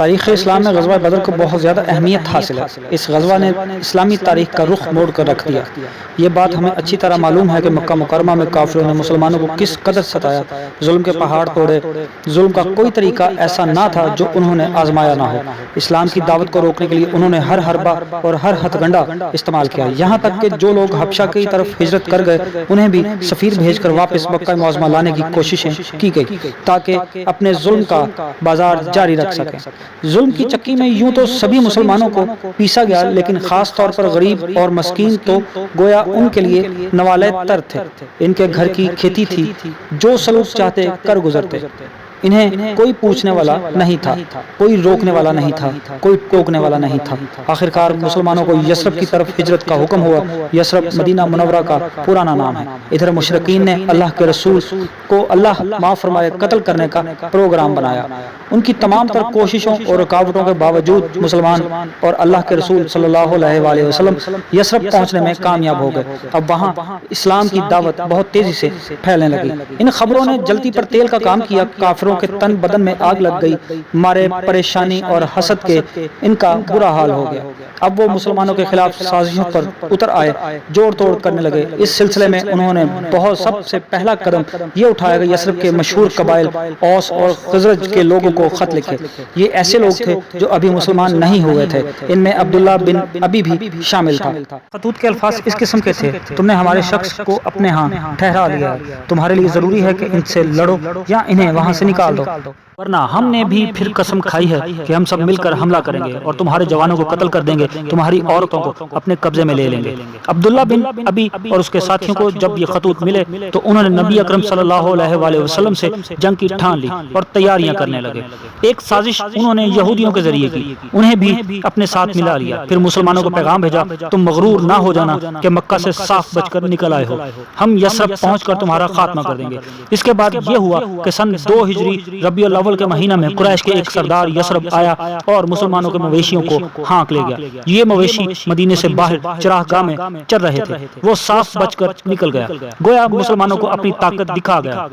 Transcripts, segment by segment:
تاریخ اسلام میں غزوہ بدر کو بہت زیادہ اہمیت حاصل ہے۔ اس غزوہ نے اسلامی تاریخ کا رخ موڑ کر رکھ دیا۔ یہ بات ہمیں اچھی طرح معلوم ہے کہ مکہ مکرمہ میں کافروں نے مسلمانوں کو کس قدر ستایا، ظلم کے پہاڑ توڑے۔ ظلم کا کوئی طریقہ ایسا نہ تھا جو انہوں نے آزمایا نہ ہو۔ اسلام کی دعوت کو روکنے کے لیے انہوں نے ہر حربہ اور ہر ہتھ گنڈا استعمال کیا، یہاں تک کہ جو لوگ حبشہ کی طرف ہجرت کر گئے انہیں بھی سفیر بھیج کر واپس مکہ معظمہ لانے کی کوششیں کی گئی تاکہ اپنے ظلم کا بازار جاری رکھ سکیں۔ ظلم کی چکی میں یوں تو سبھی مسلمانوں کو پیسا گیا، لیکن خاص طور پر غریب اور مسکین تو گویا ان کے لیے نوالے تر تھے۔ ان کے گھر کی کھیتی تھی، جو سلوک چاہتے کر گزرتے۔ انہیں کوئی پوچھنے والا نہیں تھا، کوئی روکنے والا نہیں تھا، کوئی ٹوکنے والا نہیں تھا۔ آخرکار مسلمانوں کو یثرب کی طرف ہجرت کا حکم ہوا۔ یثرب مدینہ منورہ کا پرانا نام ہے۔ ادھر مشرکین نے اللہ کے رسول کو اللہ معاف فرمائے قتل کرنے کا پروگرام بنایا۔ ان کی تمام تر کوششوں اور رکاوٹوں کے باوجود مسلمان اور اللہ کے رسول صلی اللہ علیہ وآلہ وسلم یثرب پہنچنے میں کامیاب ہو گئے۔ اب وہاں اسلام کی دعوت بہت تیزی سے پھیلنے لگی۔ ان خبروں نے جلتی پر تیل کا کام کیا۔ کافروں کے تن بدن میں آگ لگ گئی، مارے پریشانی اور حسد کے ان کا برا حال ہو گیا۔ اب وہ مسلمانوں کے خلاف سازشوں پر اتر آئے، جوڑ توڑ کرنے لگے۔ اس سلسلے میں انہوں نے سب سے پہلا قدم یہ اٹھایا کہ یثرب کے مشہور قبائل اوس اور خزرج کے لوگوں کو خط لکھے۔ یہ ایسے لوگ تھے جو ابھی مسلمان نہیں ہوئے تھے، ان میں عبداللہ بن ابی بھی شامل تھا۔ خطوط کے الفاظ اس قسم کے تھے: تم نے ہمارے شخص کو اپنے ہاں ٹھہرا لیا، تمہارے لیے ضروری ہے کہ ان سے لڑو یا انہیں وہاں سے نکال دو، ورنہ ہم نے بھی پھر قسم کھائی ہے کہ ہم سب مل کر حملہ کریں گے اور تمہارے جوانوں کو قتل کر دیں گے، تمہاری عورتوں کو اپنے قبضے میں لے لیں گے۔ عبداللہ بن ابی اور اس کے ساتھیوں کو جب یہ خطوط ملے تو انہوں نے نبی اکرم صلی اللہ علیہ وآلہ وسلم سے جنگ کی ٹھان لی اور تیاریاں کرنے لگے۔ ایک سازش انہوں نے یہودیوں کے ذریعے کی، انہیں بھی اپنے ساتھ ملا لیا، پھر مسلمانوں کو پیغام بھیجا: تم مغرور نہ ہو جانا کہ مکہ سے صاف بچ کر نکل آئے ہو، ہم یثرب پہنچ کر تمہارا خاتمہ کر دیں گے۔ اس کے بعد یہ ہوا کہ سن 2 ہجری ربیع الاول کے مہینہ میں قریش کے ایک سردار یثرب آیا اور مسلمانوں کے مویشیوں کو ہانک لے گیا۔ یہ مویشی مدینے سے باہر چراہ گاہ میں چر رہے تھے، وہ صاف بچ کر نکل گیا، گویا مسلمانوں کو اپنی طاقت دکھا گیا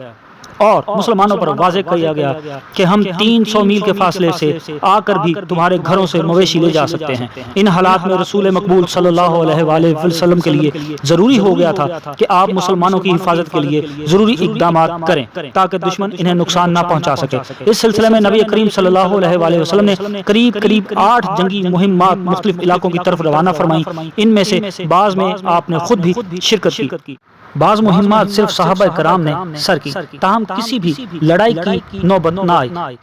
اور مسلمانوں پر واضح کیا گیا کہ ہم 300 میل کے فاصلے سے آ کر بھی تمہارے گھروں سے مویشی لے جا سکتے ہیں۔ ان حالات میں رسول مقبول صلی اللہ علیہ وآلہ وسلم کے لیے ضروری ہو گیا تھا کہ آپ مسلمانوں کی حفاظت کے لیے ضروری اقدامات کریں تاکہ دشمن انہیں نقصان نہ پہنچا سکے۔ اس سلسلے میں نبی کریم صلی اللہ علیہ وآلہ وسلم نے قریب 8 جنگی مہمات مختلف علاقوں کی طرف روانہ فرمائیں۔ ان میں سے بعض میں آپ نے خود بھی شرکت کی، بعض مہمات صرف صحابہ کرام نے سر کی، تاہم کسی بھی لڑائی کی نوبت نہ آئی۔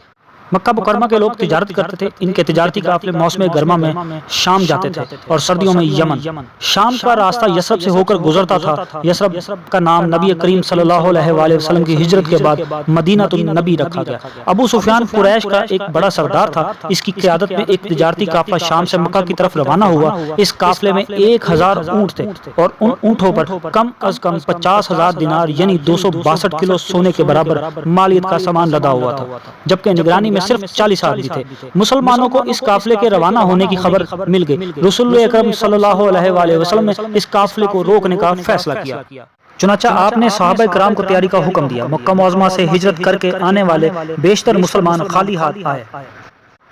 مکہ مکرمہ کے لوگ تجارت کرتے تھے، ان کے تجارتی قافلے موسم گرما میں شام جاتے تھے اور سردیوں میں یمن۔ شام کا راستہ یثرب سے ہو کر گزرتا تھا۔ یثرب کا نام نبی کریم صلی اللہ علیہ وآلہ وسلم کی ہجرت کے بعد مدینہ النبی رکھا گیا۔ ابو سفیان قریش کا ایک بڑا سردار تھا، اس کی قیادت میں ایک تجارتی قافلہ شام سے مکہ کی طرف روانہ ہوا۔ اس قافلے میں 1000 اونٹ تھے اور ان اونٹوں پر کم از کم 50,000 دینار یعنی 262 کلو سونے کے برابر مالیت کا سامان لدا ہوا تھا، جبکہ نگرانی صرف 40 آدمی تھے۔ مسلمانوں کو اس قافلے کے روانہ ہونے کی خبر مل گئی۔ رسول اکرم صلی اللہ علیہ وآلہ وسلم نے اس قافلے کو روکنے کا فیصلہ کیا۔ چنانچہ آپ نے صحابہ کرام کو تیاری کا حکم دیا۔ مکہ معظمہ سے ہجرت کر کے آنے والے بیشتر مسلمان خالی ہاتھ آئے۔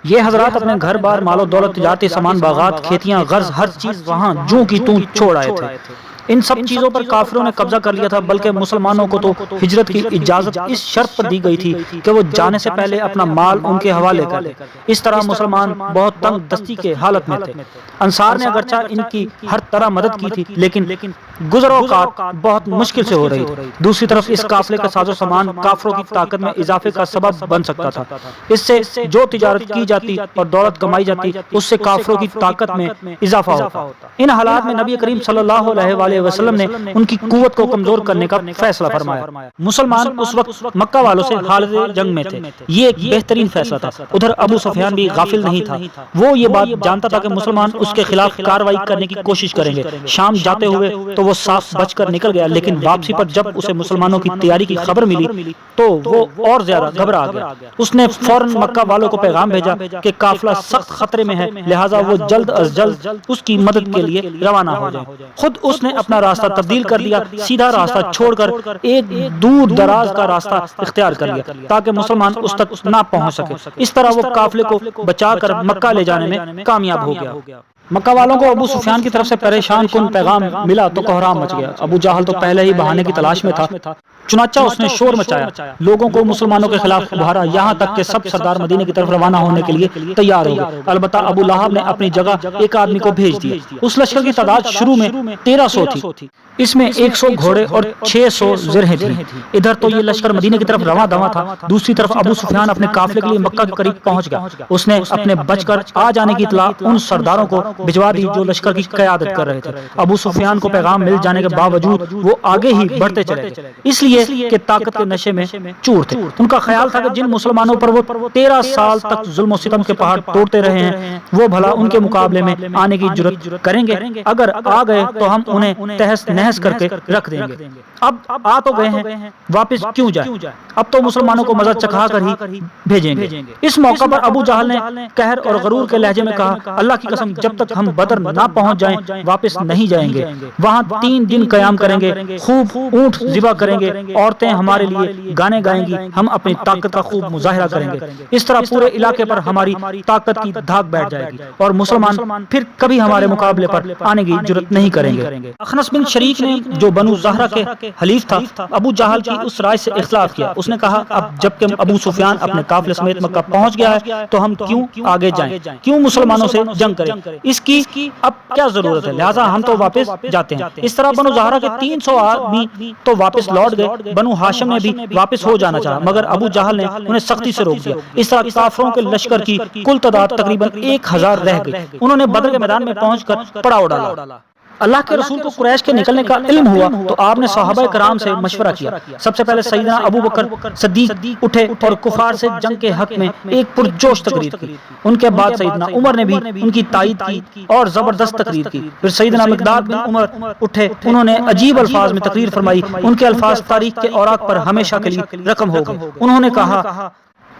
یہ حضرات اپنے گھر بار، مال و دولت، تجارتی سامان، باغات، کھیتیاں، غرض ہر چیز وہاں جوں کی توں چھوڑ آئے تھے۔ ان سب چیزوں پر کافروں نے قبضہ کر لیا تھا، بلکہ مسلمانوں کو تو ہجرت کی اجازت اس شرط پر دی گئی تھی کہ وہ جانے سے پہلے اپنا مال ان کے حوالے کر دیں۔ اس طرح مسلمان بہت تنگ دستی کے حالت میں تھے۔ انصار نے اگرچہ ان کی ہر طرح مدد کی تھی، لیکن گزر اوقات بہت مشکل سے ہو رہی تھی۔ دوسری طرف اس قافلے کا ساز و سامان کافروں کی طاقت میں اضافے کا سبب بن سکتا تھا۔ اس سے جو تجارت کی جاتی اور دولت کمائی جاتی، اس سے کافروں کی طاقت میں اضافہ ہوتا۔ ان حالات میں نبی کریم صلی اللہ علیہ وآلہ وسلم نے ان کی قوت کو کمزور کرنے کا فیصلہ فرمایا۔ مسلمان اس وقت مکہ والوں سے حالت جنگ میں تھے، یہ ایک بہترین فیصلہ تھا۔ ادھر ابو سفیان بھی غافل نہیں تھا، وہ یہ بات جانتا تھا کہ مسلمان اس کے خلاف کارروائی کرنے کی کوشش کریں گے۔ شام جاتے ہوئے تو وہ صاف بچ کر نکل گیا، لیکن واپسی پر جب اسے مسلمانوں کی تیاری کی خبر ملی تو وہ اور زیادہ گھبرا گیا۔ اس نے فوراً مکہ والوں کو پیغام بھیجا کہ قافلہ سخت خطرے میں ہے، لہٰذا وہ جلد از جلد اس کی مدد کے لیے روانہ ہو جائیں۔ خود اس نے اپنا راستہ تبدیل کر دیا، سیدھا راستہ چھوڑ کر ایک دور دراز کا راستہ اختیار کر لیا تاکہ مسلمان اس تک نہ پہنچ سکے۔ اس طرح وہ قافلے کو بچا کر مکہ لے جانے میں کامیاب ہو گیا۔ مکہ والوں کو ابو سفیان کی طرف سے پریشان کن پیغام ملا تو کوہرام مچ گیا۔ ابو جہل تو پہلے ہی بہانے کی تلاش میں تھا، چنانچہ اس نے شور مچایا، لوگوں کو مسلمانوں کے خلاف ابھارا، یہاں تک کہ سب سردار مدینے کی طرف روانہ ہونے کے لیے تیار ہو گئے۔ البتہ ابو لہب نے اپنی جگہ ایک آدمی کو بھیج دیا۔ اس لشکر کی تعداد شروع میں 1300 تھی، اس میں 100 گھوڑے اور 600 زرہیں تھیں۔ ادھر تو یہ لشکر مدینے کی طرف رواں دواں تھا، دوسری طرف ابو سفیان اپنے قافلے کے لیے مکہ کے قریب پہنچ گیا۔ اس نے اپنے بچ کر آ جانے کی اطلاع ان سرداروں کو بھجوا دی جو لشکر کی قیادت کر رہے تھے۔ ابو سفیان کو پیغام مل جانے کے باوجود وہ آگے ہی بڑھتے چلے گئے، اس لیے کہ طاقت کے نشے میں چور تھے۔ ان کا خیال تھا کہ جن مسلمانوں پر وہ 13 سال تک ظلم و ستم کے پہاڑ توڑتے رہے ہیں وہ بھلا ان کے مقابلے میں آنے کی جرت کریں گے؟ اگر آ گئے تو ہم انہیں تہس نہس کر کے رکھ دیں گے۔ اب آ تو گئے ہیں، واپس کیوں جائیں؟ اب تو مسلمانوں کو مزہ چکھا کر ہی بھیجیں گے۔ اس موقع پر ابو جہل نے قہر اور غرور کے لہجے میں کہا، اللہ کی قسم جب تک ہم بدر نہ پہنچ جائیں واپس نہیں جائیں گے۔ وہاں 3 دن قیام کریں گے، خوب اونٹ ذبح کریں گے، عورتیں ہمارے لیے گانے گائیں گی، ہم اپنی طاقت کا خوب مظاہرہ کریں گے۔ اس طرح پورے علاقے پر ہماری طاقت کی دھاک بیٹھ جائے گی اور مسلمان پھر کبھی ہمارے مقابلے پر آنے کی جرت نہیں کریں گے۔ اخنس بن شریک نے جو بنو زہرہ کے حلیف تھا ابو جہل کی اس رائے سے اختلاف کیا۔ اس نے کہا، اب جب کہ ابو سفیان اپنے قافلے سمیت مکہ پہنچ گیا ہے تو ہم کیوں آگے جائیں، کیوں مسلمانوں سے جنگ کریں؟ اس کی اب کیا ضرورت ہے؟ لہٰذا ہم تو واپس جاتے ہیں۔ اس طرح بنو زہرہ کے 300 آدمی تو واپس لوٹ گئے۔ بنو ہاشم نے بھی واپس ہو جانا چاہا مگر ابو جہل نے انہیں سختی سے روک دیا۔ اس طرح کافروں کے لشکر کی کل تعداد تقریباً 1000 رہ گئی۔ انہوں نے بدر کے میدان میں پہنچ کر پڑاؤ ڈالا۔ اللہ کے رسول کو قریش کے نکلنے کا علم ہوا تو آپ نے صحابہ کرام سے مشورہ کیا۔ سب سے پہلے سیدنا ابو بکر صدیق اٹھے اور کفار سے جنگ کے حق میں ایک پرجوش تقریر کی۔ ان کے بعد سیدنا عمر نے بھی ان کی تائید کی اور زبردست تقریر کی۔ پھر سیدنا مقداد بن عمر اٹھے، انہوں نے عجیب الفاظ میں تقریر فرمائی۔ ان کے الفاظ تاریخ کے اوراق پر ہمیشہ کے لیے رقم ہو گئے۔ انہوں نے کہا،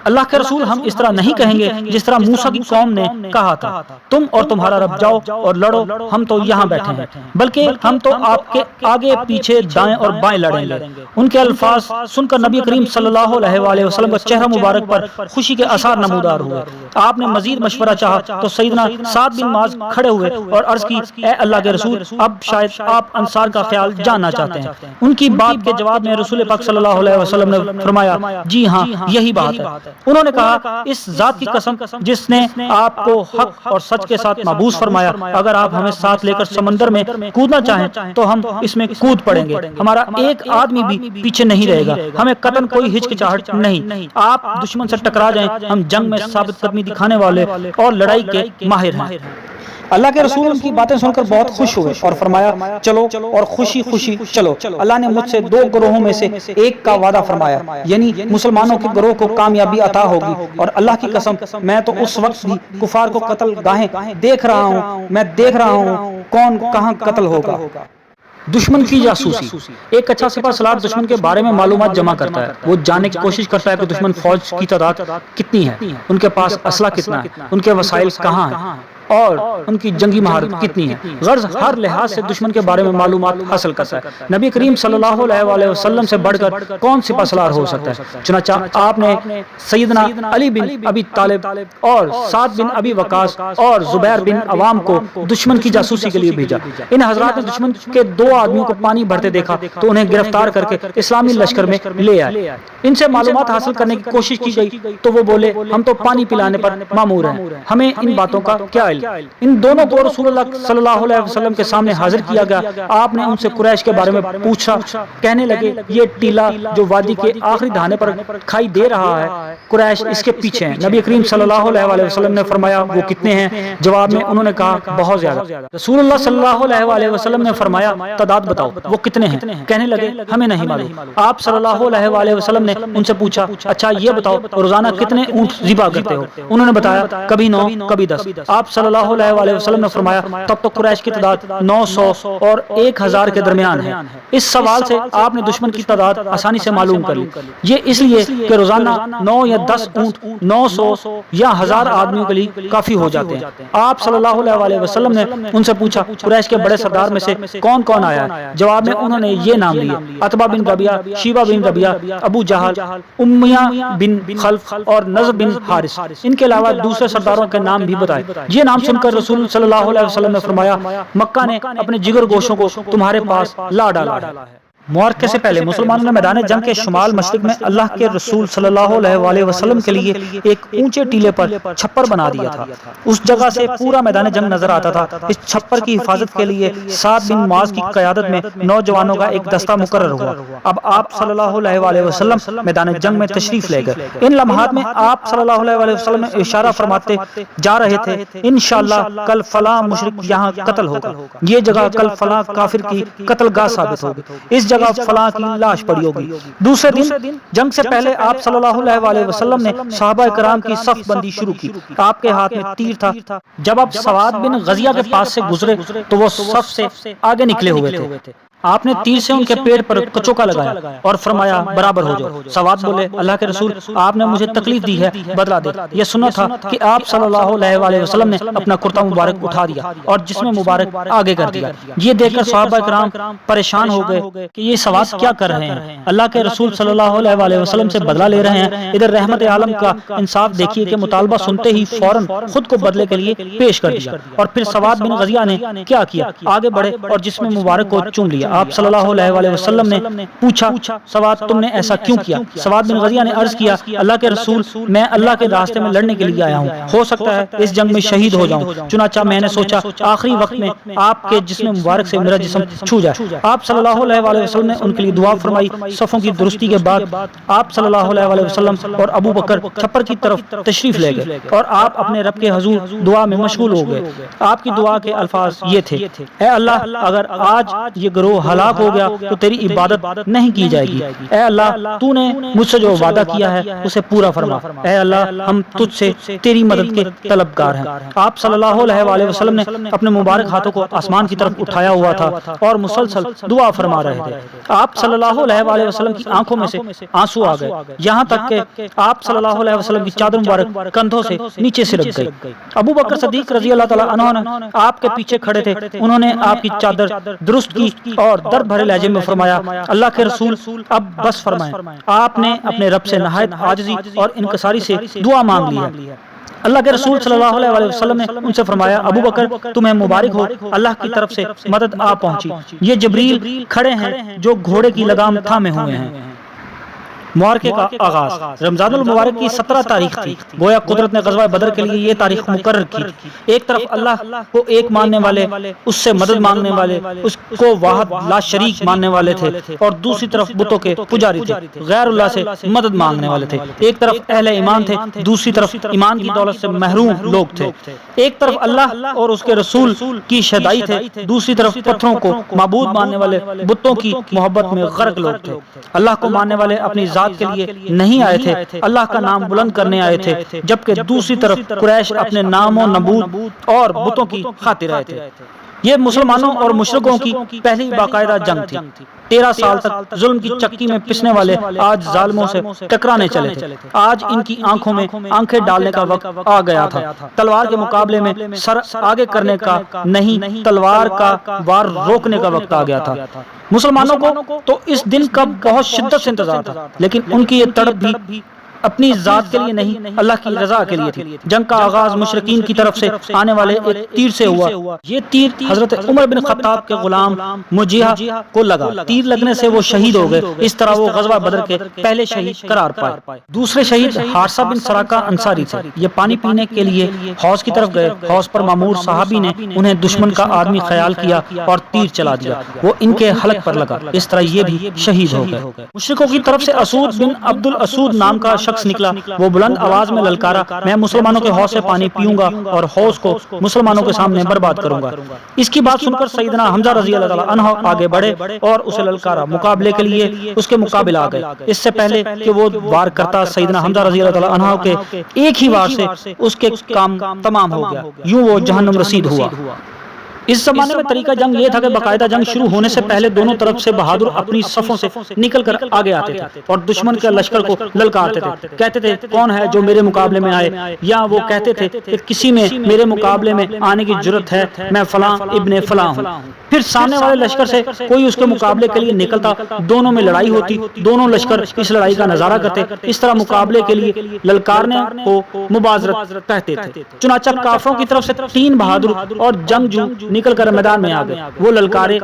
اللہ کے رسول ہم اس طرح نہیں کہیں گے جس طرح موسیٰ کی قوم نے کہا تھا، تم اور تمہارا رب جاؤ اور لڑو، ہم تو یہاں بیٹھے ہیں، بلکہ ہم تو آپ کے آگے پیچھے دائیں اور بائیں لڑیں گے۔ ان کے الفاظ سن کر نبی کریم صلی اللہ علیہ وآلہ وسلم کا چہرہ مبارک پر خوشی کے آثار نمودار ہوئے۔ آپ نے مزید مشورہ چاہا تو سیدنا سعد بن معاذ کھڑے ہوئے اور عرض کی، اے اللہ کے رسول اب شاید آپ انصار کا خیال جاننا چاہتے ہیں۔ ان کی بات کے جواب میں رسول پاک صلی اللہ علیہ وسلم نے فرمایا، جی ہاں یہی بات ہے۔ انہوں نے کہا، اس ذات کی قسم جس نے آپ کو حق اور سچ کے ساتھ محبوس فرمایا، اگر آپ ہمیں ساتھ لے کر سمندر میں کودنا چاہیں تو ہم اس میں کود پڑیں گے، ہمارا ایک آدمی بھی پیچھے نہیں رہے گا، ہمیں قطعاً کوئی ہچکچاہٹ نہیں۔ آپ دشمن سے ٹکرا جائیں، ہم جنگ میں ثابت قدمی دکھانے والے اور لڑائی کے ماہر ہیں۔ اللہ کے رسول ان کی باتیں سن کر بہت خوش ہوئے اور فرمایا، چلو اور خوشی خوشی چلو، اللہ نے مجھ سے 2 گروہوں میں سے ایک کا وعدہ فرمایا، یعنی مسلمانوں کے گروہ کو کامیابی عطا ہوگی، اور اللہ کی قسم میں تو اس وقت بھی کفار کو قتل گاہیں دیکھ رہا ہوں، میں دیکھ رہا ہوں کون کہاں قتل ہوگا۔ دشمن کی جاسوسی، ایک اچھا سپہ سالار دشمن کے بارے میں معلومات جمع کرتا ہے، وہ جاننے کی کوشش کرتا ہے کہ دشمن فوج کی تعداد کتنی ہے، ان کے پاس اسلحہ کتنا ہے، ان کے وسائل کہاں ہیں اور ان کی جنگی مہارت کتنی ہے۔ غرض ہر لحاظ سے دشمن کے بارے میں معلومات حاصل کرتا ہے۔ نبی کریم صلی اللہ علیہ وآلہ وسلم سے بڑھ کر کون سپہ سالار ہو سکتا ہے؟ چنانچہ آپ نے سیدنا علی بن ابی طالب اور سعد بن ابی وقاص اور زبیر بن عوام کو دشمن کی جاسوسی کے لیے بھیجا۔ ان حضرات نے دشمن کے 2 آدمیوں کو پانی بھرتے دیکھا تو انہیں گرفتار کر کے اسلامی لشکر میں لے آئے۔ ان سے معلومات حاصل کرنے کی کوشش کی گئی تو وہ بولے، ہم تو پانی پلانے پر مامور ہیں، ہمیں ان باتوں کا کیا علم؟ ان دونوں کو رسول اللہ صلی اللہ علیہ وسلم کے سامنے حاضر کیا گیا۔ آپ نے ان سے قریش کے بارے میں پوچھا، کہنے لگے یہ ٹیلا جو وادی کے آخری دھانے پر کھائی دے رہا ہے قریش اس کے پیچھے ہیں۔ نبی کریم صلی اللہ علیہ وسلم نے فرمایا، وہ کتنے ہیں؟ جواب میں انہوں نے کہا، بہت زیادہ۔ رسول اللہ صلی اللہ علیہ وسلم نے فرمایا، تعداد بتاؤ، وہ کتنے ہیں؟ کہنے لگے، ہمیں نہیں معلوم۔ آپ صلی اللہ علیہ وسلم نے ان سے پوچھا، اچھا یہ بتاؤ روزانہ کتنے اونٹ ذبح کرتے ہو؟ انہوں نے بتایا، کبھی 9 کبھی 10۔ آپ صلی صلی اللہ علیہ وسلم نے فرمایا تب تو قریش کی تعداد 900 اور 1000 کے درمیان ہے۔ اس سوال سے آپ نے دشمن کی تعداد آسانی سے معلوم کر لی، یہ اس لیے کہ روزانہ 9 یا 10 اونٹ 900 یا 1000 آدمیوں کے لیے کافی ہو جاتے ہیں۔ آپ صلی اللہ علیہ وسلم نے ان سے پوچھا قریش کے بڑے سردار میں سے کون کون آیا ہے؟ جواب میں انہوں نے یہ نام لیے: عتبہ بن ربیعہ، شیبہ بن ربیعہ، ابو جہل، امیہ بن خلف اور نضر بن حارث۔ ان کے علاوہ دوسرے سرداروں کے نام بھی بتائے۔ یہ نام سن کر رسول صلی اللہ علیہ وسلم نے فرمایا مکہ نے اپنے جگر گوشوں کو تمہارے پاس لا ڈالا ہے۔ معرکے سے پہلے مسلمانوں نے میدان جنگ کے شمال مشرق میں اللہ کے رسول صلی اللہ علیہ وسلم کے لیے ایک اونچے ٹیلے پر چھپر بنا دیا تھا۔ اس جگہ سے پورا میدان جنگ نظر آتا تھا۔ اس چھپر کی حفاظت کے لیے سعد بن معاذ کی قیادت میں نوجوانوں کا ایک دستہ مقرر ہوا۔ اب آپ صلی اللہ علیہ وسلم میدان جنگ میں تشریف لے گئے۔ ان لمحات میں آپ صلی اللہ علیہ وسلم اشارہ فرماتے جا رہے تھے انشاءاللہ کل فلاں مشرک یہاں قتل ہوگا، یہ جگہ کل فلاں کافر کی قتل گاہ ثابت ہوگی، اس جگہ فلاں کی لاش پڑی ہوگی۔ دوسرے دن جنگ سے پہلے آپ صلی اللہ علیہ وسلم نے صحابہ کرام کی صف بندی شروع کی۔ آپ کے ہاتھ میں تیر تھا۔ جب آپ سواد بن غزیہ کے پاس سے گزرے تو وہ صف سے آگے نکلے ہوئے تھے۔ آپ نے تیر سے ان کے پیٹ پر کچوکا لگایا اور فرمایا برابر ہو جاؤ۔ سواد بولے اللہ کے رسول آپ نے مجھے تکلیف دی ہے، بدلا دے۔ یہ سنا تھا کہ آپ صلی اللہ علیہ وسلم نے اپنا کرتا مبارک اٹھا دیا اور جسم مبارک آگے کر دیا۔ یہ دیکھ کر صحابہ کرام پریشان ہو گئے کہ یہ سواد کیا کر رہے ہیں، اللہ کے رسول صلی اللہ علیہ وسلم سے بدلہ لے رہے ہیں۔ ادھر رحمت عالم کا انصاف دیکھیے کہ مطالبہ سنتے ہی فوراً خود کو بدلے کے لیے پیش کر دیا۔ اور پھر سواد بن غزیہ نے کیا کیا، آگے بڑھے اور جسم مبارک کو چوم لیا۔ آپ صلی اللہ علیہ وسلم نے پوچھا سواد تم نے ایسا کیوں کیا؟ سواد بن غزیہ نے عرض کیا اللہ کے رسول میں اللہ کے راستے میں لڑنے کے لیے آیا ہوں، ہو سکتا ہے اس جنگ میں شہید ہو جاؤں، چنانچہ میں نے سوچا آخری وقت میں آپ کے جسم مبارک سے میرا جسم چھو جائے۔ آپ صلی اللہ علیہ وسلم نے ان کے لیے دعا فرمائی۔ صفوں کی درستی کے بعد آپ صلی اللہ علیہ وسلم اور ابو بکر چھپر کی طرف تشریف لے گئے اور آپ اپنے رب کے حضور دعا میں مشغول ہو گئے۔ آپ کی دعا کے الفاظ یہ تھے: اے اللہ اگر آج یہ گروہ ہلاک ہو گیا تو تیری عبادت نہیں کی جائے گی۔ اے اللہ تو نے مجھ سے جو وعدہ کیا ہے اسے پورا فرما۔ اے اللہ ہم تجھ سے تیری مدد کے طلبگار ہیں۔ آپ صلی اللہ علیہ وسلم نے اپنے مبارک ہاتھوں کو آسمان کی طرف اٹھایا ہوا تھا اور مسلسل دعا فرما رہے تھے۔ آپ صلی اللہ علیہ وسلم کی آنکھوں میں سے آنسو آ گئے، یہاں تک کہ آپ صلی اللہ علیہ وسلم کی چادر مبارک کندھوں سے نیچے سرک گئی۔ ابو بکر صدیق رضی اللہ تعالیٰ عنہ نے آپ کے پیچھے کھڑے تھے، انہوں نے آپ کی چادر درست کی اور درد بھرے لہجے میں فرمایا اللہ کے رسول اب بس فرمائیں۔ آپ نے اپنے رب سے نہایت عاجزی اور انکساری سے دعا مانگ لی ہے۔ اللہ کے رسول صلی اللہ علیہ وسلم نے ان سے فرمایا ابو بکر تمہیں مبارک ہو، اللہ کی طرف سے مدد آ پہنچی۔ یہ جبریل کھڑے ہیں جو گھوڑے کی لگام تھامے ہوئے ہیں۔ معرکے کا آغاز رمضان المبارک کی 17 تاریخ تھی۔ گویا قدرت نے غزوہ بدر کے لیے یہ تاریخ مقرر کی تھی۔ ایک طرف اللہ کو ایک ماننے والے، اس سے مدد مانگنے والے، اس کو واحد لا شریک ماننے والے تھے، اور دوسری طرف بتوں کے پجاری تھے، غیر اللہ سے مدد مانگنے والے تھے۔ ایک طرف اہل ایمان تھے، دوسری طرف ایمان کی دولت سے محروم لوگ تھے۔ ایک طرف اللہ اور اس کے رسول کی شہدائی تھے، دوسری طرف پتھروں کو معبود ماننے والے بتوں کی محبت میں غرق لوگ تھے۔ اللہ کو ماننے والے اپنی ذات کے لیے نہیں آئے تھے، اللہ کا نام بلند کرنے آئے تھے، جبکہ دوسری طرف قریش اپنے نام و نبوت اور بتوں کی خاطر آئے تھے۔ یہ مسلمانوں اور مشرکوں کی پہلی باقاعدہ جنگ تھی۔ 13 سال تک ظلم کی چکی میں پسنے والے آج ظالموں سے ٹکرانے چلے تھے۔ آج ان کی آنکھوں میں آنکھیں ڈالنے کا وقت آ گیا تھا۔ تلوار کے مقابلے میں سر آگے کرنے کا نہیں، تلوار کا وار روکنے کا وقت آ گیا تھا۔ مسلمانوں کو تو اس دن کا بہت شدت سے انتظار تھا، لیکن ان کی یہ تڑپ بھی اپنی ذات کے لیے نہیں، اللہ کی رضا کے لیے تھی۔ جنگ کا آغاز مشرکین کی طرف سے آنے والے ایک تیر سے ہوا۔ یہ تیر حضرت عمر بن خطاب کے غلام مجیہ کو لگا۔ تیر لگنے سے وہ شہید ہو گئے۔ اس طرح وہ غزوہ بدر کے پہلے شہید قرار پائے۔ دوسرے شہید حارثہ بن سراقہ انصاری تھے۔ یہ پانی پینے کے لیے حوض کی طرف گئے۔ حوض پر مامور صحابی نے انہیں دشمن کا آدمی خیال کیا اور تیر چلا دیا، وہ ان کے حلق پر لگا۔ اس طرح یہ بھی شہید ہو گئے۔ مشرکوں کی طرف سے اسود بن عبد الاسود نام کا شخص نکلا، وہ بلند آواز میں للکارا، میں مسلمانوں کے حوض سے پانی پیوں گا اور حوض کو مسلمانوں کے سامنے برباد کروں گا۔ اس کی بات سن کر سیدنا حمزہ رضی اللہ تعالیٰ عنہ آگے بڑھے اور اسے للکارا، مقابلے کے لیے اس کے مقابل آ گئے۔ اس سے پہلے کہ وہ وار کرتا، سیدنا حمزہ رضی اللہ تعالیٰ عنہ کے ایک ہی وار سے اس کے کام تمام ہو گیا، یوں وہ جہنم رسید ہوا۔ اس زمانے میں طریقہ جنگ یہ تھا کہ باقاعدہ جنگ شروع ہونے سے پہلے دونوں طرف سے بہادر اپنی صفوں سے نکل کر آگے آتے تھے اور دشمن کے لشکر کو للکارتے تھے، کہتے تھے کون ہے جو میرے مقابلے میں آئے، یا وہ کہتے تھے کہ کسی میں میرے مقابلے میں آنے کی جرت ہے، میں فلاں ابن فلاں ہوں۔ پھر سامنے والے لشکر سے کوئی اس کے مقابلے کے لیے نکلتا، دونوں میں لڑائی ہوتی، دونوں لشکر اس لڑائی کا نظارہ کرتے۔ اس طرح مقابلے کے لیے للکارنے کو مبازرت کہتے تھے۔ چنانچہ کافروں کی طرف سے 3 بہادر اور جنگجو نکل کر میدان میں آ گئے، وہ للکارے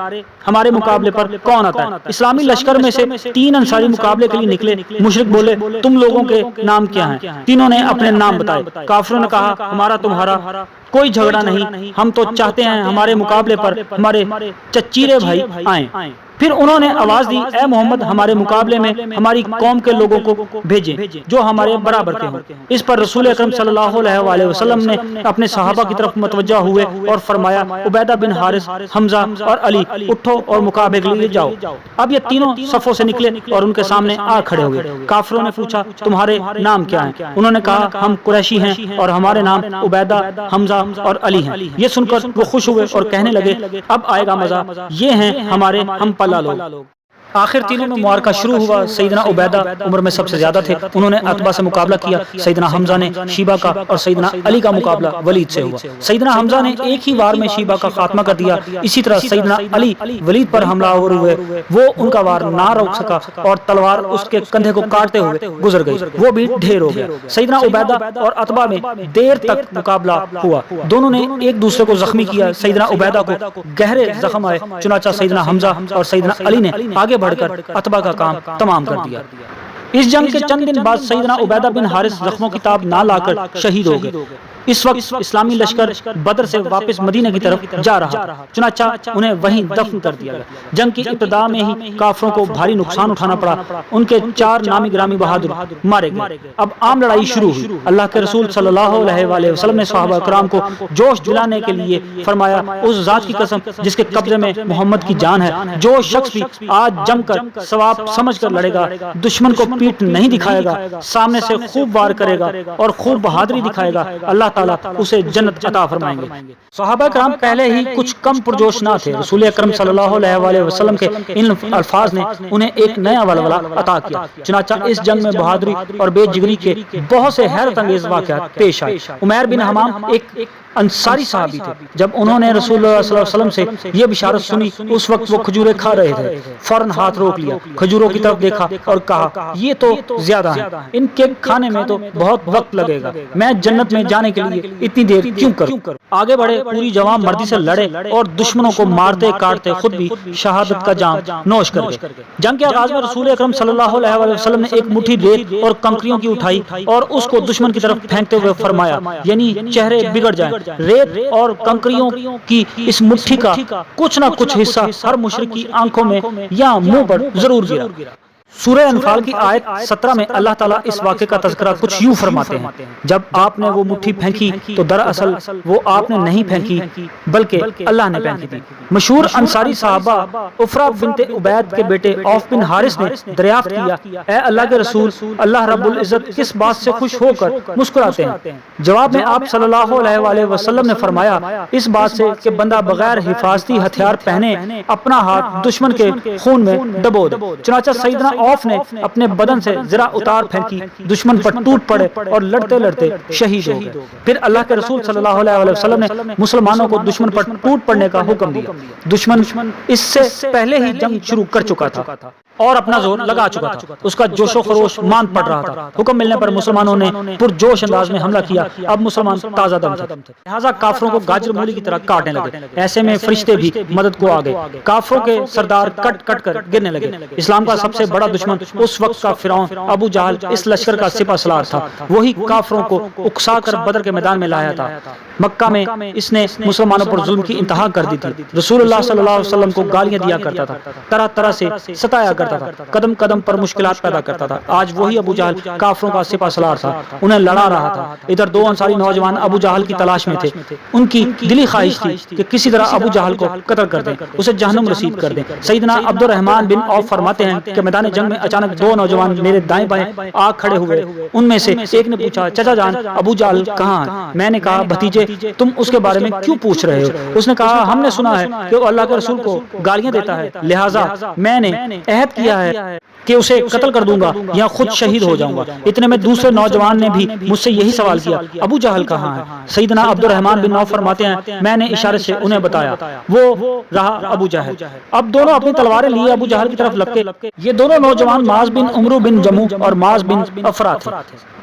ہمارے مقابلے پر کون آتا ہے؟ اسلامی لشکر میں سے 3 انصاری مقابلے کے لیے نکلے۔ مشرک بولے تم لوگوں کے نام کیا ہیں؟ تینوں نے اپنے نام بتائے۔ کافروں نے کہا ہمارا تمہارا کوئی جھگڑا نہیں، ہم تو چاہتے ہیں ہمارے مقابلے پر ہمارے چچیرے بھائی آئیں۔ پھر انہوں نے آواز دی اے محمد ہمارے مقابلے میں ہماری قوم کے لوگوں کو بھیجیں جو ہمارے برابر کے ہوں۔ اس پر رسول اکرم صلی اللہ علیہ وسلم نے اپنے صحابہ کی طرف متوجہ ہوئے اور فرمایا عبیدہ بن حارث، حمزہ اور علی اٹھو اور مقابلے کے لیے جاؤ۔ اب یہ تینوں صفوں سے نکلے اور ان کے سامنے آ کھڑے ہوئے۔ کافروں نے پوچھا تمہارے نام کیا ہیں؟ انہوں نے کہا ہم قریشی ہیں اور ہمارے نام عبیدہ، حمزہ اور علی ہیں۔ یہ سن کر وہ خوش ہوئے اور کہنے لگے اب آئے گا مزہ، یہ ہیں ہمارے ہم پلہ لوگ۔ آخر تینوں میں معرکہ شروع ہوا۔ سیدنا عبیدہ عمر میں سب سے زیادہ تھے، انہوں نے عتبہ سے مقابلہ کیا۔ سیدنا حمزہ نے شیبہ کا اور سیدنا علی کا مقابلہ ولید سے ہوا۔ سیدنا حمزہ نے ایک ہی وار میں شیبہ کا خاتمہ کر دیا۔ اسی طرح سیدنا علی ولید پر حملہ آور ہوئے، وہ ان کا وار نہ روک سکا اور تلوار اس کے کندھے کو کاٹتے ہوئے گزر گئی، وہ بھی ڈھیر ہو گیا۔ سیدنا عبیدہ اور عتبہ میں دیر تک مقابلہ ہوا، دونوں نے ایک دوسرے کو زخمی کیا۔ سیدنا عبیدہ کو گہرے زخم آئے، چنانچہ سیدنا حمزہ اور سیدنا علی نے آگے بڑھ کر عتبہ کا کام تمام کر دیا۔ اس جنگ کے چند دن بعد سیدنا عبیدہ بن حارث زخموں کی تاب نہ لا کر شہید ہو گئے۔ اس وقت اسلامی لشکر بدر سے واپس مدینہ کی طرف جا رہا تھا، چنانچہ انہیں وہیں دفن کر دیا گیا۔ جنگ کی ابتدا میں ہی کافروں کو بھاری نقصان اٹھانا پڑا، ان کے 4 نامی گرامی بہادر مارے گئے۔ اب عام لڑائی شروع ہوئی۔ اللہ کے رسول صلی اللہ علیہ وسلم نے صحابہ کرام کو جوش دلانے کے لیے فرمایا اس ذات کی قسم جس کے قبضے میں محمد کی جان ہے، جو شخص بھی آج جم کر ثواب سمجھ کر لڑے گا، دشمن کو پیٹ نہیں دکھائے گا، سامنے سے خوب وار کرے گا اور خوب بہادری دکھائے گا، اللہ تعالیٰ اسے جنت عطا فرمائیں گے۔ صحابہ کرام پہلے ہی کچھ کم پرجوش نہ تھے، رسول اکرم صلی اللہ علیہ وسلم کے ان الفاظ نے انہیں ایک نیا ولولہ عطا کیا۔ چنانچہ اس جنگ میں بہادری اور بے جگری کے بہت سے حیرت انگیز واقعات پیش آئے۔ عمیر بن حمام ایک انصاری صحابی تھے، جب انہوں نے رسول اللہ صلی اللہ علیہ وسلم سے یہ بشارت سنی، اس وقت وہ کھجوریں کھا رہے تھے، فوراً ہاتھ روک لیا، کھجوروں کی طرف دیکھا اور کہا یہ تو زیادہ ہیں، ان کے کھانے میں تو بہت وقت لگے گا، میں جنت میں جانے کے لیے اتنی دیر کیوں کروں؟ آگے بڑھے، پوری جوان مردی سے لڑے اور دشمنوں کو مارتے کاٹتے خود بھی شہادت کا جام نوش کر گئے۔ جنگ کے آغاز میں رسول اکرم صلی اللہ علیہ وسلم نے ایک مٹھی ریت اور کنکریوں کی اٹھائی اور اس کو دشمن کی طرف پھینکتے ہوئے فرمایا یعنی چہرے بگڑ جائیں، ریت اور کنکریوں کی اس مٹھی کا کچھ نہ کچھ حصہ ہر مشرک کی آنکھوں میں یا منہ پر ضرور گرا۔ سورہ انفال کی آیت 17 میں اللہ تعالیٰ اس واقعے کا تذکرہ کچھ یوں فرماتے ہیں، جب آپ نے وہ مٹھی پھینکی تو دراصل وہ آپ نے نہیں پھینکی بلکہ اللہ نے پھینکی تھی۔ مشہور انصاری صحابہ عفرہ بنت عبید کے بیٹے عوف بن حارث نے دریافت کیا اے اللہ کے رسول، اللہ رب العزت کس بات سے خوش ہو کر مسکراتے ہیں؟ جواب میں آپ صلی اللہ علیہ وسلم نے فرمایا اس بات سے کہ بندہ بغیر حفاظتی ہتھیار پہنے اپنا ہاتھ دشمن کے خون میں ڈبو دے۔ چنانچہ سیدنا عوف نے اپنے بدن سے ذرا اتار پھینکی، دشمن پر ٹوٹ پڑے اور لڑتے لڑتے شہید ہو گئے۔ پھر اللہ کے رسول صلی اللہ علیہ وسلم نے مسلمانوں کو دشمن پر ٹوٹ پڑنے کا حکم دیا۔ دشمن اس سے پہلے ہی جنگ شروع کر چکا تھا اور اپنا زور لگا چکا تھا، اس کا جوش و خروش مان پڑ رہا تھا۔ حکم ملنے پر مسلمانوں نے پرجوش انداز میں حملہ کیا۔ اب مسلمان تازہ دم تھے، لہٰذا کافروں کو گاجر مولی کی طرح کاٹنے لگے۔ ایسے میں فرشتے بھی مدد کو آ گئے، کافروں کے سردار کٹ کٹ کر گرنے لگے۔ اسلام کا سب سے بڑا دشمن اس وقت کا فرعون ابو جہل اس لشکر کا سپہ سالار تھا، وہی کافروں کو اکسا کر بدر کے میدان میں لایا تھا۔ مکہ میں اس نے مسلمانوں پر ظلم کی انتہا کر دی تھی، رسول اللہ صلی اللہ علیہ وسلم کو گالیاں دیا کرتا تھا، طرح طرح سے ستایا کرتا تھا، قدم قدم پر مشکلات پیدا کرتا تھا۔ آج وہی ابو جہل کافروں کا سپہ سالار تھا، انہیں لڑا رہا تھا۔ ادھر دو انصاری نوجوان ابو جہل کی تلاش میں تھے، ان کی دلی خواہش تھی کہ کسی طرح ابو جہل کو قتل کر دیں، اسے جہنم رسید کر دیں۔ سیدنا عبد الرحمن بن عوف فرماتے ہیں کہ میدان جنگ میں اچانک دو نوجوان میرے دائیں بائیں آ کھڑے ہوئے۔ ان میں سے ایک نے پوچھا، چچا جان ابو جہل کہاں ہے؟ میں نے کہا، بھتیجے تم اس کے بارے میں کیوں پوچھ رہے ہو؟ اس نے کہا، ہم نے سنا ہے کہ وہ اللہ کے رسول کو گالیاں دیتا ہے، لہٰذا میں نے عہد کیا ہے کہ اسے قتل کر دوں گا یا خود شہید ہو جاؤں گا۔ اتنے میں دوسرے نوجوان نے بھی مجھ سے یہی سوال کیا، ابو جہل کہاں ہے؟ سیدنا عبد الرحمن بن عوف فرماتے ہیں، میں نے اشارے سے انہیں بتایا، وہ رہا ابو جہل۔ اب دونوں اپنی تلواریں لیے ابو جہل کی طرف لپکے۔ یہ دونوں نوجوان معاذ بن عمرو بن جموح اور معاذ بن افرا تھے۔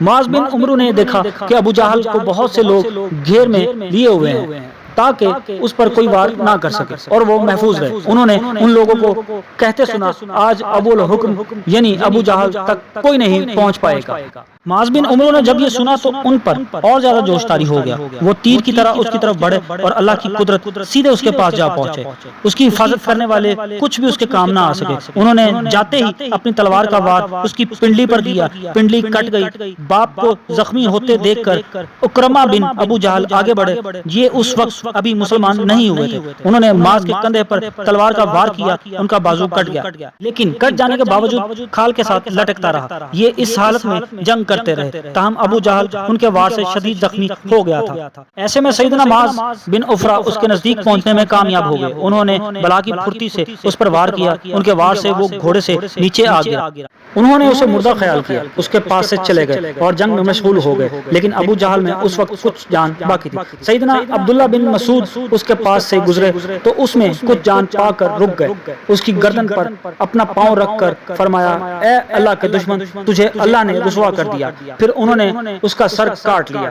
معاذ بن عمرو نے دیکھا کہ ابو جہل کو بہت سے لوگ گھیر میں لیے ہوئے ہیں تاکہ اس پر کوئی وار نہ کر سکے اور وہ محفوظ رہے۔ انہوں نے ان لوگوں کو کہتے سنا، آج ابو الحکم یعنی ابو جہل تک کوئی نہیں پہنچ پائے گا۔ معاذ بن عمرو نے جب یہ سنا تو ان پر اور زیادہ جوش طاری ہو گیا۔ وہ تیر کی طرح اس کی طرف بڑھے اور اللہ کی قدرت سیدھے اس کے پاس جا پہنچے۔ اس کی حفاظت کرنے والے کچھ بھی اس کے کام نہ آ سکے۔ انہوں نے جاتے ہی اپنی تلوار کا وار اس کی پنڈلی پر کیا، پنڈلی کٹ گئی۔ باپ کو زخمی ہوتے دیکھ کر اکرمہ بن ابو جہل آگے بڑھے۔ یہ اس وقت ابھی مسلمان نہیں ہوئے تھے۔ انہوں نے معاذ کے کندھے پر تلوار کا وار کیا، ان کا بازو کٹ گیا، لیکن کٹ جانے کے باوجود کھال کے ساتھ لٹکتا رہا۔ یہ اس حالت میں جنگ کرتے رہے، تاہم ابو جہل ان کے وار سے شدید زخمی ہو گیا تھا۔ ایسے میں سیدنا معاذ بن افرا اس کے نزدیک پہنچنے میں کامیاب ہو گئے۔ انہوں نے بلا کی پھرتی سے اس پر وار کیا، ان کے وار سے وہ گھوڑے سے نیچے آ گیا۔ انہوں نے اسے مردہ خیال کیا، اس کے پاس سے چلے گئے اور جنگ میں مشغول ہو گئے، لیکن ابو جہل میں اس وقت کچھ جان باقی تھی۔ سیدنا عبداللہ بن مسعود اس کے پاس سے گزرے تو اس میں کچھ جان پا کر رک گئے۔ اس کی گردن پر اپنا پاؤں رکھ کر فرمایا، اے اللہ کے دشمن، تجھے اللہ نے رسوا کر دیا۔ پھر انہوں نے اس کا سر کاٹ لیا۔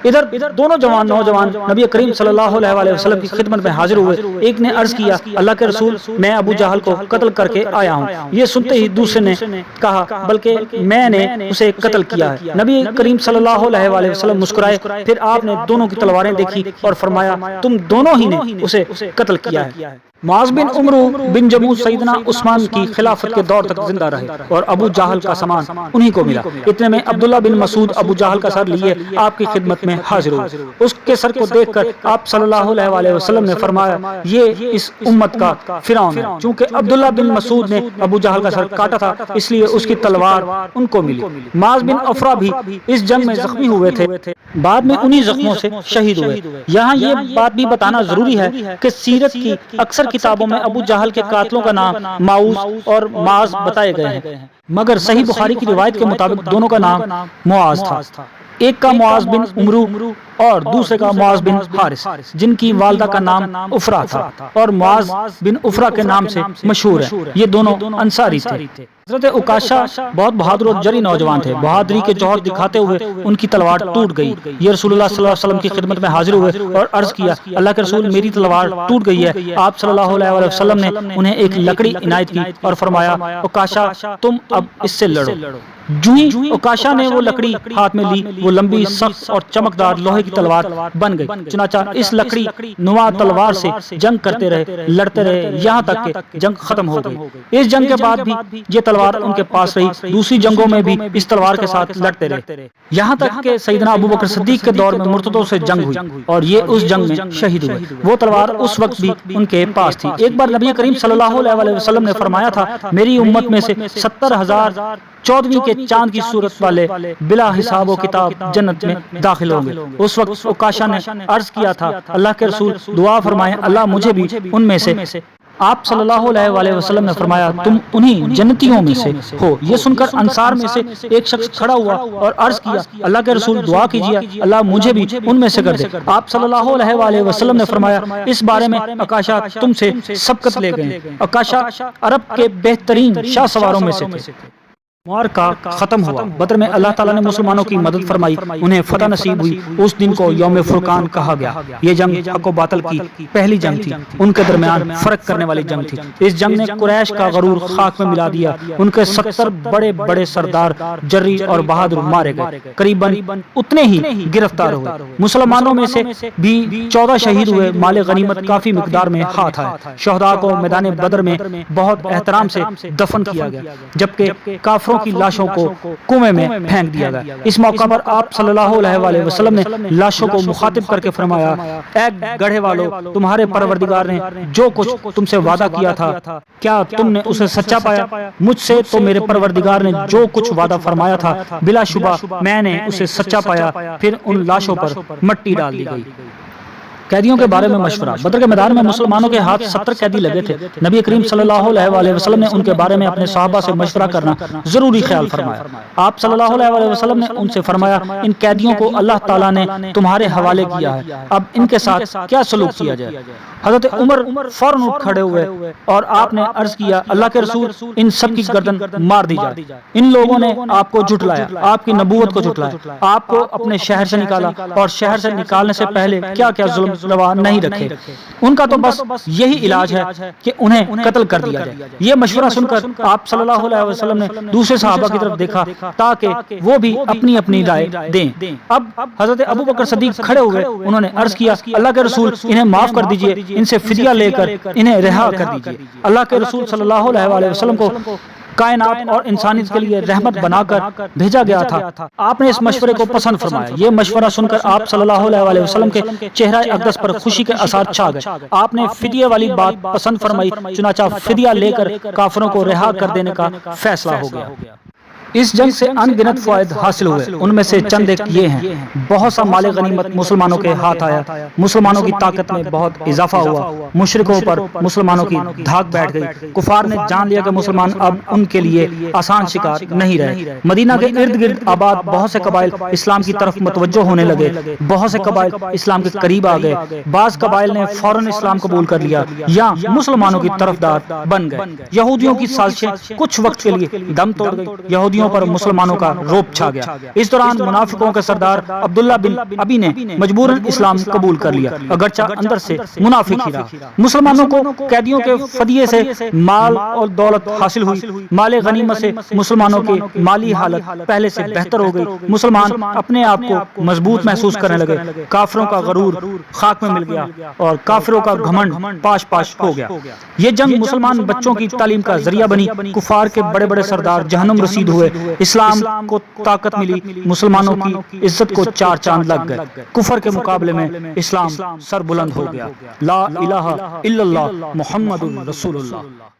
ادھر دونوں نوجوان نبی کریم صلی اللہ علیہ وسلم کی خدمت میں حاضر ہوئے۔ ایک نے عرض کیا، اللہ کے رسول، میں ابو جہل کو قتل کر کے آیا ہوں۔ یہ سنتے ہی دوسرے نے کہا، بلکہ میں نے اسے قتل کیا ہے۔ نبی کریم صلی اللہ علیہ وسلم مسکرائے، پھر آپ نے دونوں کی تلواریں دیکھی اور فرمایا، تم دونوں ہی نے اسے قتل کیا ہے۔ معاذ بن عمرو بن جموح سیدنا عثمان کی خلافت کے دور تک زندہ رہے اور ابو جہل کا سامان انہی کو ملا۔ اتنے میں عبداللہ بن مسعود ابو جہل کا سر لیے آپ کی خدمت میں حاضر ہوئے۔ اس کے سر کو دیکھ کر آپ صلی اللہ علیہ وسلم نے فرمایا، یہ اس امت کا فرعون ہے۔ چونکہ عبداللہ بن مسعود نے ابو جہل کا سر کاٹا تھا، اس لیے اس کی تلوار ان کو ملی۔ معاذ بن افرا بھی اس جنگ میں زخمی ہوئے تھے، بعد میں انہی زخموں سے شہید ہوئے۔ یہاں یہ بات بھی بتانا ضروری ہے کہ سیرت کی اکثر کتابوں میں ابو جہل کے قاتلوں کا نام معوذ اور معاذ بتائے گئے ہیں، مگر صحیح بخاری کی روایت کے مطابق دونوں کا نام معاذ تھا۔ ایک کا معاذ بن عمرو اور دوسرے کا معاذ بن حارث، جن کی والدہ کا نام افرا تھا اور معاذ بن افرا کے نام سے مشہور ہے۔ یہ دونوں انصاری تھے۔ حضرت عکاشہ بہت بہادر اور جری نوجوان تھے۔ بہادری کے جوہر دکھاتے ہوئے ان کی تلوار ٹوٹ گئی۔ یہ رسول اللہ صلی اللہ علیہ وسلم کی خدمت میں حاضر ہوئے اور عرض کیا، اللہ کے رسول، میری تلوار ٹوٹ گئی ہے۔ آپ صلی اللہ علیہ وسلم نے انہیں ایک لکڑی عنایت کی اور فرمایا، عکاشہ تم اب اس سے لڑو۔ جو ہی عکاشہ نے وہ لکڑی ہاتھ میں لی، وہ لمبی، سخت اور چمکدار لوہے کی تلوار بن گئی۔ چنانچہ اس لکڑی نما تلوار سے جنگ کرتے رہے، لڑتے رہے، یہاں تک کہ جنگ ختم ہو گئی۔ اس جنگ کے بعد بھی یہ تلوار ان کے پاس رہی۔ دوسری جنگوں میں بھی اس تلوار کے ساتھ لڑتے رہے، یہاں تک کہ سیدنا ابو بکر صدیق کے دور میں مرتدوں سے جنگ ہوئی اور یہ اس جنگ میں شہید ہوئے۔ وہ تلوار اس وقت بھی ان کے پاس تھی۔ ایک بار نبی کریم صلی اللہ علیہ وسلم نے فرمایا تھا، میری امت میں سے 70,000 14ویں کے چاند کی صورت والے بلا حساب و کتاب جنت میں داخل ہوں گے۔ اس وقت عکاشہ نے عرض کیا تھا، اللہ کے رسول دعا فرمائیں، اللہ مجھے بھی ان میں سے۔ آپ صلی اللہ علیہ وسلم نے فرمایا، تم انہی جنتیوں میں سے ہو۔ یہ سن کر انصار میں سے ایک شخص کھڑا ہوا اور عرض کیا، اللہ کے رسول دعا کیجیے، اللہ مجھے بھی ان میں سے کر دے۔ آپ صلی اللہ علیہ وسلم نے فرمایا، اس بارے میں عکاشہ تم سے سبقت لے گئے۔ عکاشہ عرب کے بہترین شاہ سواروں میں سے تھے۔ معرکہ ختم ہوا۔ بدر میں اللہ تعالیٰ نے مسلمانوں کی مدد فرمائی، انہیں فتح نصیب ہوئی۔ اس دن کو یوم فرقان کہا گیا۔ یہ جنگ حق و باطل کی پہلی جنگ تھی، ان کے درمیان فرق کرنے والی جنگ تھی۔ اس جنگ نے قریش کا غرور خاک میں ملا دیا۔ ان کے 70 بڑے بڑے سردار جری اور بہادر مارے گئے، قریباً اتنے ہی گرفتار ہوئے۔ مسلمانوں میں سے بھی 14 شہید ہوئے۔ مال غنیمت کافی مقدار میں ہاتھ آئے۔ شہداء کو میدان بدر میں بہت احترام سے دفن کیا گیا، جبکہ کافروں کی لاشوں کو کنویں میں پھینک دیا گیا۔ اس موقع پر آپ صلی اللہ علیہ وآلہ وسلم نے لاشوں کو مخاطب کر کے فرمایا، اے گڑھے والو، تمہارے پروردگار نے جو کچھ تم سے وعدہ کیا تھا، کیا تم نے اسے سچا پایا؟ مجھ سے تو میرے پروردگار نے جو کچھ وعدہ فرمایا تھا بلا شبہ میں نے اسے سچا پایا۔ پھر ان لاشوں پر مٹی ڈال دی گئی۔ قیدیوں کے بارے میں مشورہ۔ بدر کے میدان میں مسلمانوں کے ہاتھ 70 قیدی لگے تھے۔ نبی کریم صلی اللہ علیہ وآلہ وسلم نے ان کے بارے میں اپنے صحابہ سے مشورہ کرنا ضروری خیال فرمایا۔ آپ صلی اللہ علیہ وآلہ وسلم نے ان سے فرمایا، ان قیدیوں کو اللہ تعالیٰ نے تمہارے حوالے کیا ہے، اب ان کے ساتھ کیا سلوک کیا جائے؟ حضرت عمر فوراً اٹھ کھڑے ہوئے اور آپ نے عرض کیا، اللہ کے رسول، ان سب کی گردن مار دی جائے۔ ان لوگوں نے آپ کو جھٹلایا، آپ کی نبوت کو جھٹلایا، آپ کو اپنے شہر سے نکالا، اور شہر سے نکالنے سے پہلے کیا کیا ظلم روا نہیں رکھے۔ ان کا تو بس یہی علاج ہے کہ انہیں قتل کر دیا جائے۔ یہ مشورہ سن کر آپ صلی اللہ علیہ وسلم نے دوسرے صحابہ کی طرف دیکھا تاکہ وہ بھی اپنی اپنی رائے دیں۔ اب حضرت ابو بکر صدیق کھڑے ہوئے، انہوں نے عرض کیا، اللہ کے رسول، انہیں معاف کر دیجئے، ان سے فدیہ لے کر انہیں رہا کر دیجئے۔ اللہ کے رسول صلی اللہ علیہ وآلہ وسلم کو کائنات اور انسانیت کے لیے رحمت بنا کر بھیجا گیا تھا۔ آپ نے اس مشورے کو پسند فرمایا۔ یہ مشورہ سن کر آپ صلی اللہ علیہ وآلہ وسلم کے چہرہ اقدس پر خوشی کے اثار چھا گئے۔ آپ نے فدیہ والی بات پسند فرمائی، چنانچہ فدیہ لے کر کافروں کو رہا کر دینے کا فیصلہ ہو گیا۔ اس جنگ سے ان گنت فوائد حاصل ہوئے، ان میں سے چند ایک یہ ہیں۔ بہت سا مال غنیمت مسلمانوں کے ہاتھ آیا، مسلمانوں کی طاقت میں بہت اضافہ ہوا، مشرکوں پر مسلمانوں کی دھاک بیٹھ گئی۔ کفار نے جان لیا کہ مسلمان اب ان کے لیے آسان شکار نہیں رہے۔ مدینہ کے ارد گرد آباد بہت سے قبائل اسلام کی طرف متوجہ ہونے لگے، بہت سے قبائل اسلام کے قریب آ گئے۔ بعض قبائل نے فوراً اسلام قبول کر لیا یا مسلمانوں کی طرفدار بن گئے۔ یہودیوں کی سازشیں کچھ وقت کے لیے دم توڑ گئی، یہودیوں پر مسلمانوں کا روب چھا گیا۔ اس دوران منافقوں کے سردار عبداللہ بن ابی نے مجبوراً اسلام قبول کر لیا، اگرچہ اندر سے منافق ہی رہا۔ مسلمانوں کو قیدیوں کے فدیے سے مال اور دولت حاصل ہوئی۔ مال غنیمت سے مسلمانوں کی مالی حالت پہلے سے بہتر ہو گئی۔ مسلمان اپنے آپ کو مضبوط محسوس کرنے لگے، کافروں کا غرور خاک میں مل گیا اور کافروں کا گھمنڈ پاش پاش ہو گیا۔ یہ جنگ مسلمان بچوں کی تعلیم کا ذریعہ بنی۔ کفار کے بڑے بڑے سردار جہنم رسید ہوئے، اسلام کو طاقت ملی، مسلمانوں کی عزت کو چار چاند لگ گئے۔ کفر کے مقابلے میں اسلام سر بلند ہو گیا۔ لا الہ الا اللہ محمد رسول اللہ۔